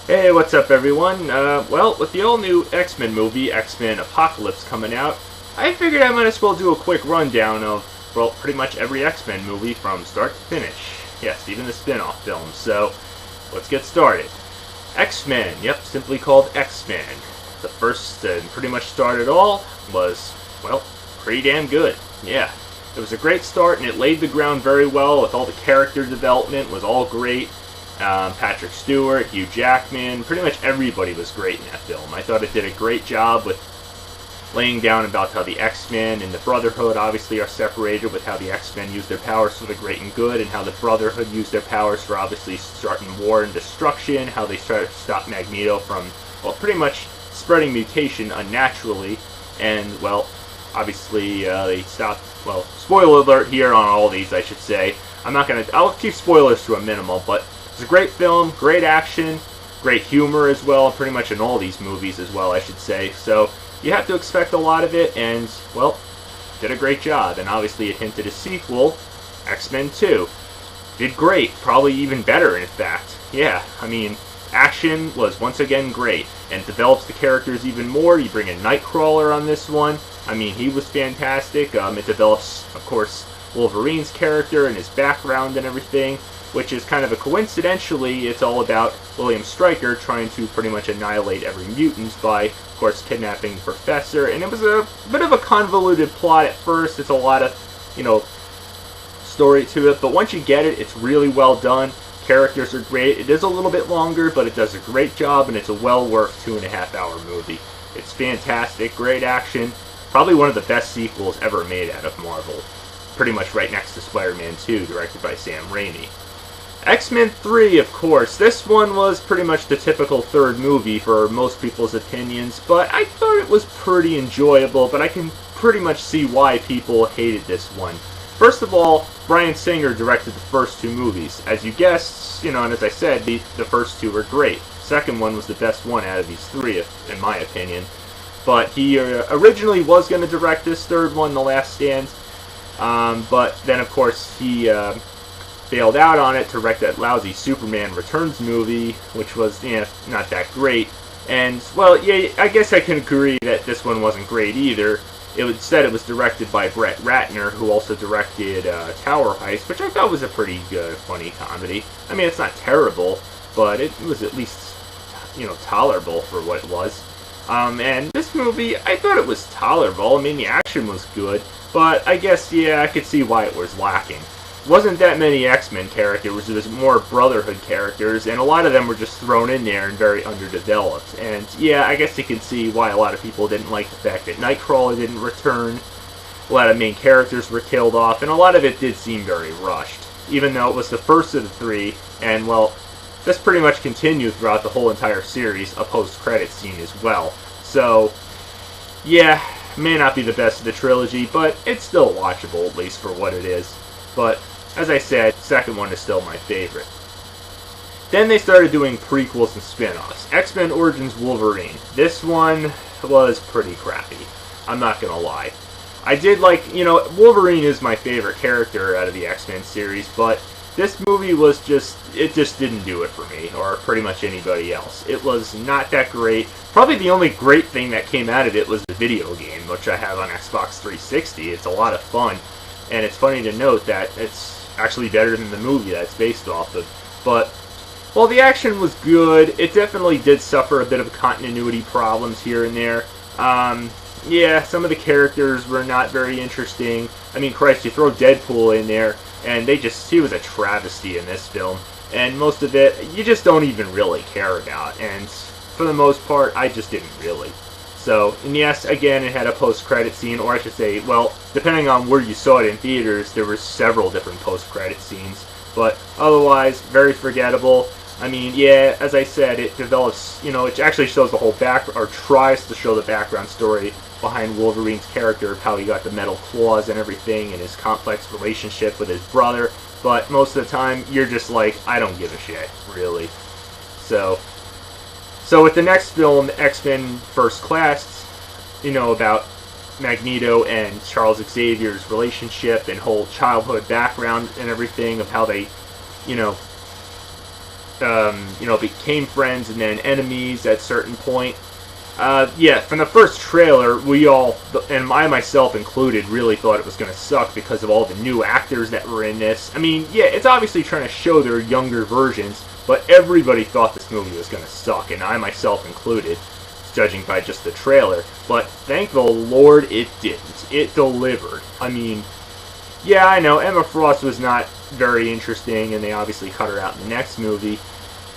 Hey, what's up everyone? Well, with the all-new X-Men movie, X-Men Apocalypse, coming out, I figured I might as well do a quick rundown of, well, pretty much every X-Men movie from start to finish. Yes, even the spin-off films. So, let's get started. X-Men, yep, simply called X-Men. The first and pretty much started all was, well, pretty damn good. Yeah, it was a great start and it laid the ground very well with all the character development, was all great. Patrick Stewart, Hugh Jackman, pretty much everybody was great in that film. I thought it did a great job with laying down about how the X-Men and the Brotherhood obviously are separated, with how the X-Men use their powers for the great and good, and how the Brotherhood use their powers for obviously starting war and destruction, how they try to stop Magneto from, well, pretty much spreading mutation unnaturally, and, well, obviously they stopped, well, spoiler alert here on all these, I should say. I'll keep spoilers to a minimal, but it's a great film, great action, great humor as well, pretty much in all these movies as well, I should say. So you have to expect a lot of it, and, well, did a great job. And obviously it hinted a sequel, X-Men 2. Did great, probably even better in fact. Yeah, I mean, action was once again great, and develops the characters even more. You bring in Nightcrawler on this one. I mean, he was fantastic. It develops, of course, Wolverine's character and his background and everything, which is kind of coincidentally, it's all about William Stryker trying to pretty much annihilate every mutant by, of course, kidnapping the Professor. And it was a bit of a convoluted plot at first. It's a lot of, story to it, but once you get it, it's really well done. Characters are great. It is a little bit longer, but it does a great job, and it's a well worth 2.5-hour movie. It's fantastic, great action, probably one of the best sequels ever made out of Marvel. Pretty much right next to Spider-Man 2, directed by Sam Raimi. X-Men 3, of course. This one was pretty much the typical third movie for most people's opinions, but I thought it was pretty enjoyable, but I can pretty much see why people hated this one. First of all, Bryan Singer directed the first two movies. As you guessed, and as I said, the first two were great. Second one was the best one out of these three, in my opinion. But he originally was going to direct this third one, The Last Stand, but then, of course, he bailed out on it to direct that lousy Superman Returns movie, which was, not that great. And, well, yeah, I guess I can agree that this one wasn't great either. Instead, it was directed by Brett Ratner, who also directed Tower Heist, which I thought was a pretty good, funny comedy. I mean, it's not terrible, but it was at least, tolerable for what it was. And this movie, I thought it was tolerable. I mean, the action was good, but I guess, yeah, I could see why it was lacking. Wasn't that many X-Men characters, there was more Brotherhood characters, and a lot of them were just thrown in there and very underdeveloped. And yeah, I guess you can see why a lot of people didn't like the fact that Nightcrawler didn't return, a lot of main characters were killed off, and a lot of it did seem very rushed. Even though it was the first of the three, and well, this pretty much continued throughout the whole entire series, a post-credit scene as well. So, yeah, may not be the best of the trilogy, but it's still watchable, at least for what it is. But as I said, second one is still my favorite. Then they started doing prequels and spin-offs. X-Men Origins Wolverine. This one was pretty crappy. I'm not gonna lie. I did like, Wolverine is my favorite character out of the X-Men series, but this movie was it just didn't do it for me, or pretty much anybody else. It was not that great. Probably the only great thing that came out of it was the video game, which I have on Xbox 360. It's a lot of fun, and it's funny to note that it's actually better than the movie that it's based off of. But while the action was good, it definitely did suffer a bit of continuity problems here and there. Yeah, some of the characters were not very interesting. I mean, Christ, you throw Deadpool in there, and he was a travesty in this film. And most of it, you just don't even really care about. And for the most part, I just didn't really. So, and yes, again, it had a post-credit scene, or I should say, well, depending on where you saw it in theaters, there were several different post-credit scenes. But otherwise, very forgettable. I mean, yeah, as I said, it develops, it actually shows the whole or tries to show the background story behind Wolverine's character, of how he got the metal claws and everything, and his complex relationship with his brother. But most of the time, you're just like, I don't give a shit, really. So with the next film, X-Men First Class, about Magneto and Charles Xavier's relationship and whole childhood background and everything, of how they, became friends and then enemies at certain point. Yeah, from the first trailer, we all, and I myself included, really thought it was going to suck because of all the new actors that were in this. I mean, yeah, it's obviously trying to show their younger versions, but everybody thought this movie was going to suck, and I myself included, judging by just the trailer. But thank the Lord it didn't. It delivered. I mean, yeah, I know, Emma Frost was not very interesting, and they obviously cut her out in the next movie,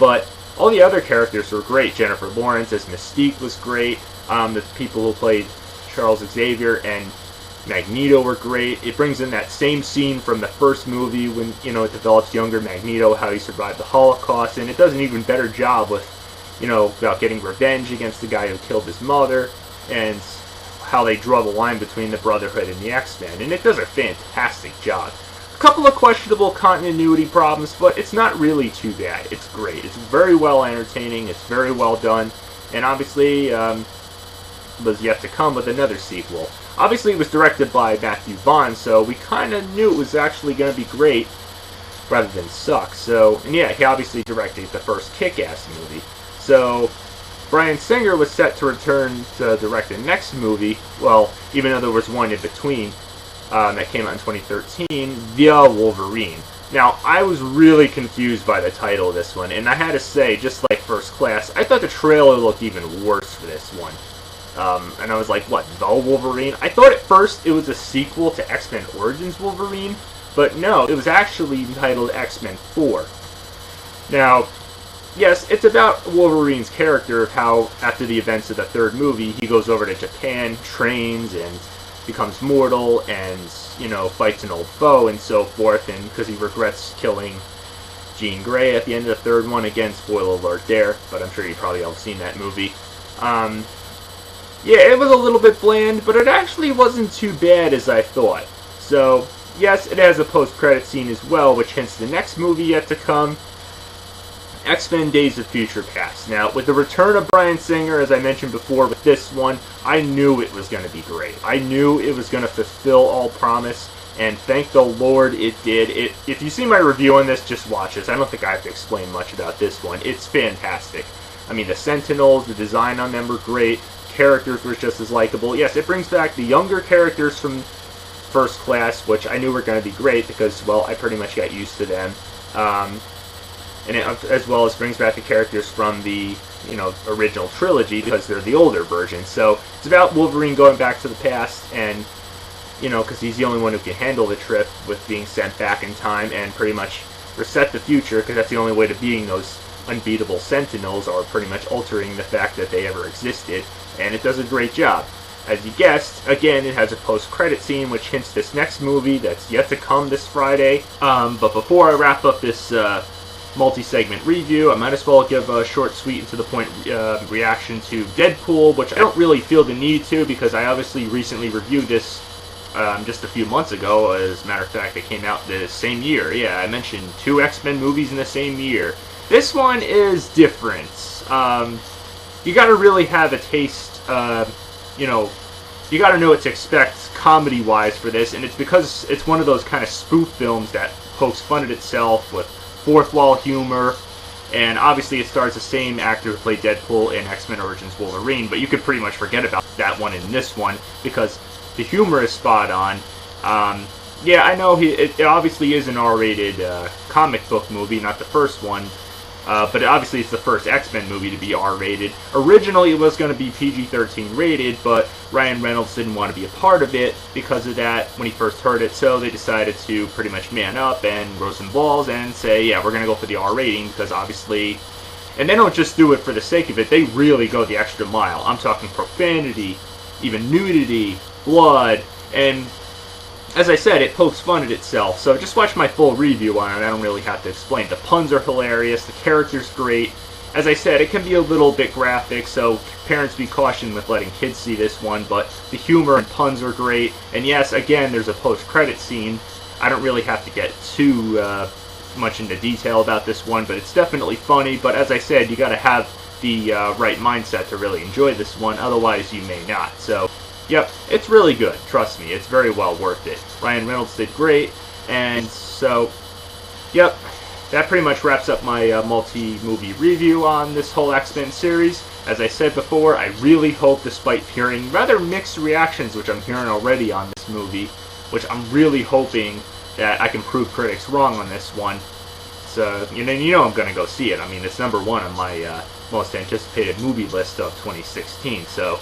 but all the other characters were great. Jennifer Lawrence as Mystique was great. The people who played Charles Xavier and Magneto were great. It brings in that same scene from the first movie when, it develops younger Magneto, how he survived the Holocaust, and it does an even better job with, about getting revenge against the guy who killed his mother, and how they draw the line between the Brotherhood and the X-Men, and it does a fantastic job. A couple of questionable continuity problems, but it's not really too bad. It's great. It's very well entertaining. It's very well done, and obviously was yet to come with another sequel. Obviously, it was directed by Matthew Vaughn, so we kind of knew it was actually going to be great rather than suck. So, and yeah, he obviously directed the first Kick-Ass movie. So Bryan Singer was set to return to direct the next movie, well, even though there was one in between that came out in 2013, The Wolverine. Now, I was really confused by the title of this one, and I had to say, just like First Class, I thought the trailer looked even worse for this one. And I was like, what, The Wolverine? I thought at first it was a sequel to X-Men Origins Wolverine, but no, it was actually entitled X-Men 4. Now, yes, it's about Wolverine's character, of how, after the events of the third movie, he goes over to Japan, trains, and becomes mortal, and, fights an old foe, and so forth, and because he regrets killing Jean Grey at the end of the third one. Again, spoiler alert there, but I'm sure you probably all seen that movie. Yeah, it was a little bit bland, but it actually wasn't too bad as I thought. So, yes, it has a post-credit scene as well, which hints the next movie yet to come, X-Men Days of Future Past. Now, with the return of Bryan Singer, as I mentioned before, with this one, I knew it was going to be great. I knew it was going to fulfill all promise, and thank the Lord it did. If you see my review on this, just watch this. I don't think I have to explain much about this one. It's fantastic. I mean, the Sentinels, the design on them were great. Characters were just as likable. Yes, it brings back the younger characters from First Class, which I knew were going to be great because, well, I pretty much got used to them. And it, as well as brings back the characters from the, original trilogy because they're the older version. So it's about Wolverine going back to the past and, because he's the only one who can handle the trip with being sent back in time and pretty much reset the future, because that's the only way to being those unbeatable Sentinels, or pretty much altering the fact that they ever existed. And it does a great job. As you guessed, again, it has a post-credit scene which hints this next movie that's yet to come this Friday. But before I wrap up this multi-segment review, I might as well give a short, sweet, and to-the-point reaction to Deadpool, which I don't really feel the need to because I obviously recently reviewed this just a few months ago. As a matter of fact, it came out the same year. Yeah, I mentioned 2 X-Men movies in the same year. This one is different. You gotta really have a taste, you gotta know what to expect comedy-wise for this, and it's because it's one of those kind of spoof films that pokes fun at itself with fourth wall humor, and obviously it stars the same actor who played Deadpool in X-Men Origins Wolverine, but you could pretty much forget about that one in this one, because the humor is spot on. Yeah, I know it obviously is an R-rated comic book movie, not the first one, but obviously it's the first X-Men movie to be R-rated. Originally it was going to be PG-13 rated, but Ryan Reynolds didn't want to be a part of it because of that when he first heard it, so they decided to pretty much man up and grow some balls and say, yeah, we're going to go for the R rating, because obviously, and they don't just do it for the sake of it, they really go the extra mile. I'm talking profanity, even nudity, blood, and as I said, it pokes fun at itself, so just watch my full review on it. I don't really have to explain. The puns are hilarious, the character's great. As I said, it can be a little bit graphic, so parents be cautioned with letting kids see this one, but the humor and puns are great. And yes, again, there's a post-credit scene. I don't really have to get too much into detail about this one, but it's definitely funny. But as I said, you gotta have the right mindset to really enjoy this one, otherwise you may not. So, yep, it's really good. Trust me, it's very well worth it. Ryan Reynolds did great, and so, yep, that pretty much wraps up my multi-movie review on this whole X-Men series. As I said before, I really hope, despite hearing rather mixed reactions, which I'm hearing already on this movie, which I'm really hoping that I can prove critics wrong on this one. So, you know I'm going to go see it. I mean, it's number one on my most anticipated movie list of 2016. So,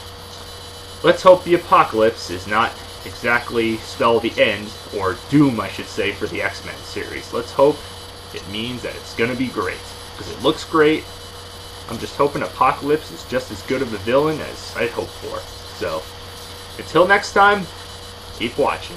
let's hope the apocalypse is not exactly spell the end, or doom, I should say, for the X-Men series. Let's hope it means that it's going to be great, because it looks great. I'm just hoping Apocalypse is just as good of a villain as I'd hoped for. So, until next time, keep watching.